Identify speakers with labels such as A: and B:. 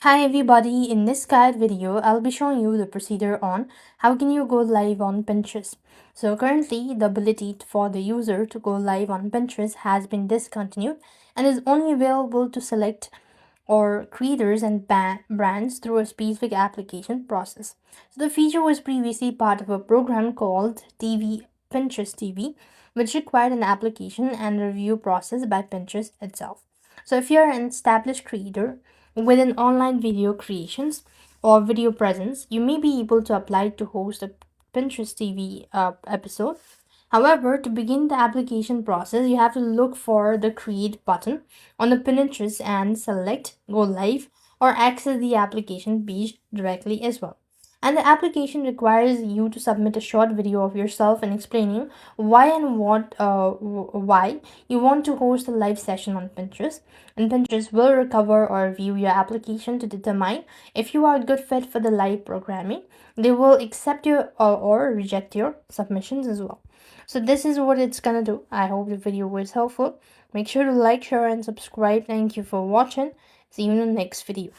A: Hi everybody, in this guide video, I'll be showing you the procedure on how can you go live on Pinterest. So currently, the ability for the user to go live on Pinterest has been discontinued and is only available to select or creators and brands through a specific application process. So the feature was previously part of a program called Pinterest TV, which required an application and review process by Pinterest itself. So if you're an established creator with an online video creations or video presence, you may be able to apply to host a Pinterest TV episode. However, to begin the application process, you have to look for the create button on the Pinterest and select go live or access the application page directly as well. And the application requires you to submit a short video of yourself and explaining why and why you want to host a live session on Pinterest. And Pinterest will recover or review your application to determine if you are a good fit for the live programming. They will accept your or reject your submissions as well. So this is what it's gonna do. I hope the video was helpful. Make sure to like, share, and subscribe. Thank you for watching. See you in the next video.